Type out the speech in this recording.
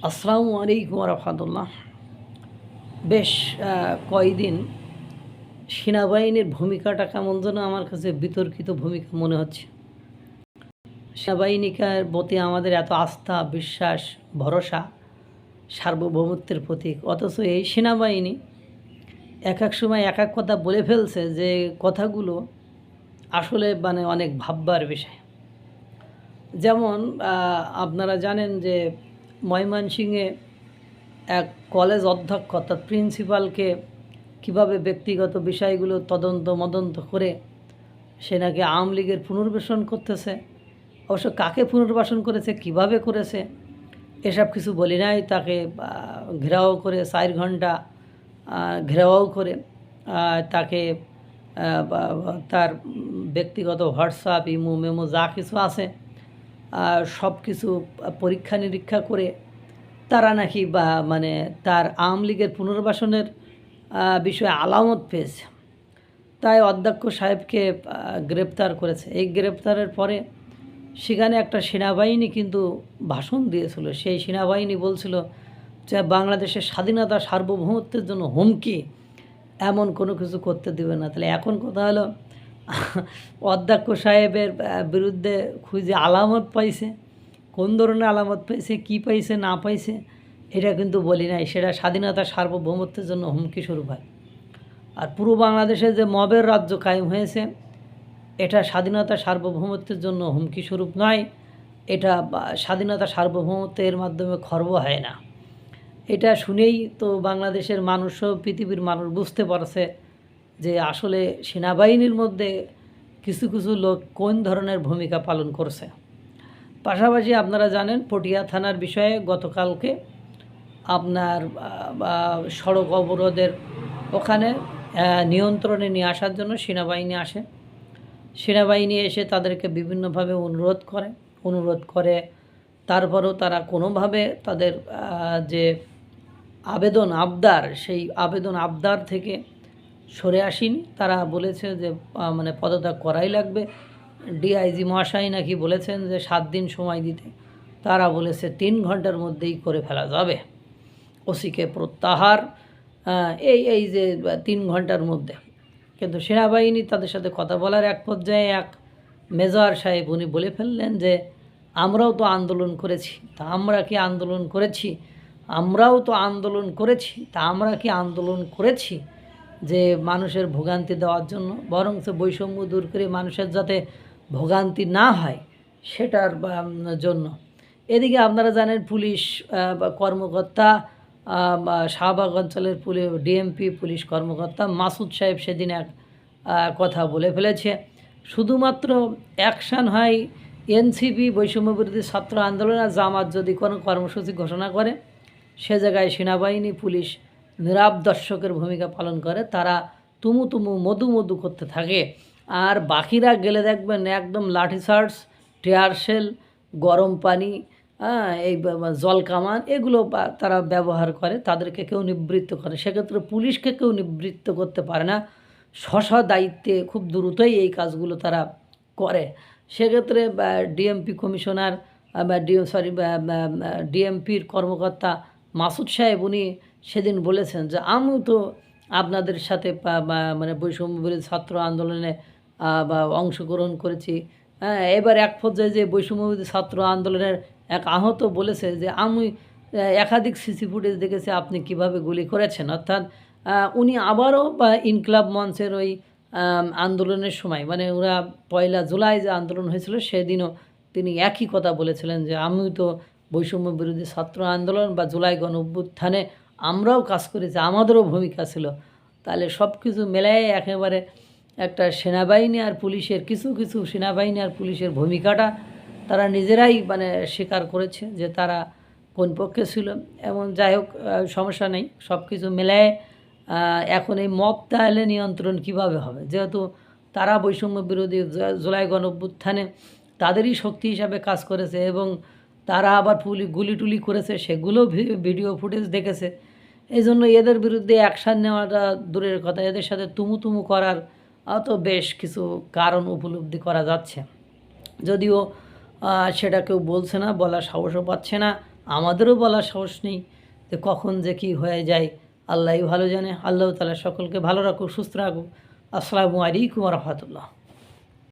আসসালামু আলাইকুম রহমতুল্লাহ। বেশ কয়দিন সেনাবাহিনীর ভূমিকাটা কেমন যেন আমার কাছে বিতর্কিত ভূমিকা মনে হচ্ছে। সেনাবাহিনীকার প্রতি আমাদের এত আস্থা, বিশ্বাস, ভরসা, সার্বভৌমত্বের প্রতীক, অথচ এই সেনাবাহিনী এক এক সময় এক এক কথা বলে ফেলছে, যে কথাগুলো আসলে অনেক ভাববার বিষয়। যেমন আপনারা জানেন যে ময়মনসিংহে এক কলেজ অধ্যক্ষ অর্থাৎ প্রিন্সিপালকে কীভাবে ব্যক্তিগত বিষয়গুলো মদন্ত করে সে নাকি আওয়ামী লীগের পুনর্বাসন করতেছে। অবশ্য কাকে পুনর্বাসন করেছে, কিভাবে করেছে, এসব কিছু বলি নাই। তাকে ঘেরাও করে 4 ঘন্টা ঘেরাও করে তাকে তার ব্যক্তিগত হোয়াটসঅ্যাপ, ইমো, মেমো যা কিছু আছে সব কিছু পরীক্ষা নিরীক্ষা করে তারা নাকি তার আওয়ামী লীগের পুনর্বাসনের বিষয়ে আলামত পেয়েছে। তাই অধ্যক্ষ সাহেবকে গ্রেপ্তার করেছে। এই গ্রেপ্তারের পরে সেখানে একটা সেনাবাহিনী কিন্তু ভাষণ দিয়েছিল। সেই সেনাবাহিনী বলছিল যে বাংলাদেশের স্বাধীনতা সার্বভৌমত্বের জন্য হুমকি, এমন কোনো কিছু করতে দেবে না। তাহলে এখন কথা হলো অধ্যক্ষ সাহেবের বিরুদ্ধে খুঁজে আলামত পাইছে। কোন ধরনের আলামত পাইছে, কী পাইছে না পাইছে এটা কিন্তু বলি নাই। সেটা স্বাধীনতা সার্বভৌমত্বের জন্য হুমকি স্বরূপ হয়। আর পুরো বাংলাদেশে যে মবের রাজ্য কায়েম হয়েছে, এটা স্বাধীনতা সার্বভৌমত্বের জন্য হুমকি স্বরূপ নয়। এটা স্বাধীনতা সার্বভৌমত্বের মাধ্যমে খর্ব হয় না। এটা শুনেই তো বাংলাদেশের মানুষও, পৃথিবীর মানুষ বুঝতে পারছে যে আসলে সেনাবাহিনীর মধ্যে কিছু কিছু লোক কোন ধরনের ভূমিকা পালন করছে। পাশাপাশি আপনারা জানেন পটিয়া থানার বিষয়ে গতকালকে আপনার সড়ক অবরোধের ওখানে নিয়ন্ত্রণে নিয়ে আসার জন্য সেনাবাহিনী আসে। সেনাবাহিনী এসে তাদেরকে বিভিন্নভাবে অনুরোধ করে তারপরেও তারা কোনোভাবে তাদের যে সেই আবেদন আবদার থেকে সরে আসেনি। তারা বলেছে যে পদত্যাগ করাই লাগবে। ডিআইজি মহাশয় নাকি বলেছেন যে 7 দিন সময় দিতে, তারা বলেছে 3 ঘন্টার মধ্যেই করে ফেলা যাবে। ওসিকে প্রত্যাহার, এই যে 3 ঘন্টার মধ্যে। কিন্তু সেনাবাহিনী তাদের সাথে কথা বলার এক পর্যায়ে এক মেজর সাহেব উনি বলে ফেললেন যে আমরাও তো আন্দোলন করেছি, তা আমরা কি আন্দোলন করেছি যে মানুষের ভোগান্তি দেওয়ার জন্য? বরং বৈষম্য দূর করে মানুষের যাতে ভোগান্তি না হয় সেটার জন্য। এদিকে আপনারা জানেন পুলিশ কর্মকর্তা, শাহবাগ অঞ্চলের ডিএমপি পুলিশ কর্মকর্তা মাসুদ সাহেব সেদিন এক কথা বলে ফেলেছে, শুধুমাত্র অ্যাকশান হয় এনসিপি, বৈষম্যবিরোধী ছাত্র আন্দোলন আর জামাত যদি কোনো কর্মসূচি ঘোষণা করে, সে জায়গায় সেনাবাহিনী, পুলিশ নীরব দর্শকের ভূমিকা পালন করে। তারা তুমু মধু করতে থাকে। আর বাকিরা গেলে দেখবেন একদম লাঠিচার্জ, টিয়ারশেল, গরম পানি, এই জলকামান এগুলো তারা ব্যবহার করে, তাদেরকে কেউ নিবৃত্ত করে। সেক্ষেত্রে পুলিশকে কেউ নিবৃত্ত করতে পারে না। দায়িত্বে খুব দ্রুতই এই কাজগুলো তারা করে। সেক্ষেত্রে ডিএমপি কমিশনার ডিএমপির কর্মকর্তা মাসুদ সাহেব উনি সেদিন বলেছেন যে আমি তো আপনাদের সাথে বৈষম্যবিরোধী ছাত্র আন্দোলনে অংশগ্রহণ করেছি। এবার এক পর্যায়ে যে বৈষম্যবিরোধী ছাত্র আন্দোলনের এক আহত বলেছে যে আমি একাধিক সিসি ফুটেজ দেখেছি আপনি কিভাবে গুলি করেছেন। অর্থাৎ উনি আবারও ইনকলাব মঞ্চের ওই আন্দোলনের সময় ওরা 1 জুলাই যে আন্দোলন হয়েছিল সেদিনও তিনি একই কথা বলেছিলেন যে আমি তো বৈষম্য বিরোধী ছাত্র আন্দোলন বা জুলাই গণঅভ্যুত্থানে আমরাও কাজ করেছি, আমাদেরও ভূমিকা ছিল। তাহলে সব কিছু মেলায় একেবারে একটা সেনাবাহিনী আর পুলিশের কিছু সেনাবাহিনী আর পুলিশের ভূমিকাটা তারা নিজেরাই স্বীকার করেছে যে তারা কোন পক্ষে ছিল। এমন যাই হোক, সমস্যা নেই, সব কিছু মেলায় এখন এই মব তাহলে নিয়ন্ত্রণ কিভাবে হবে, যেহেতু তারা বৈষম্য বিরোধী জুলাই গণঅভ্যুত্থানে তাদেরই শক্তি হিসাবে কাজ করেছে এবং তারা আবার গুলি টুলি করেছে, সেগুলো ভিডিও ফুটেজ দেখেছে। এই জন্য এদের বিরুদ্ধে অ্যাকশান নেওয়াটা দূরের কথা, এদের সাথে তুমু করার তো বেশ কিছু কারণ উপলব্ধি করা যাচ্ছে, যদিও সেটা কেউ বলছে না, বলার সাহসও পাচ্ছে না। আমাদেরও বলার সাহস নেই যে কখন যে কী হয়ে যায়, আল্লাহই ভালো জানে। আল্লাহ তাআলা সকলকে ভালো রাখুক, সুস্থ রাখুক। আসসালামু আলাইকুম ওয়া রাহমাতুল্লাহ।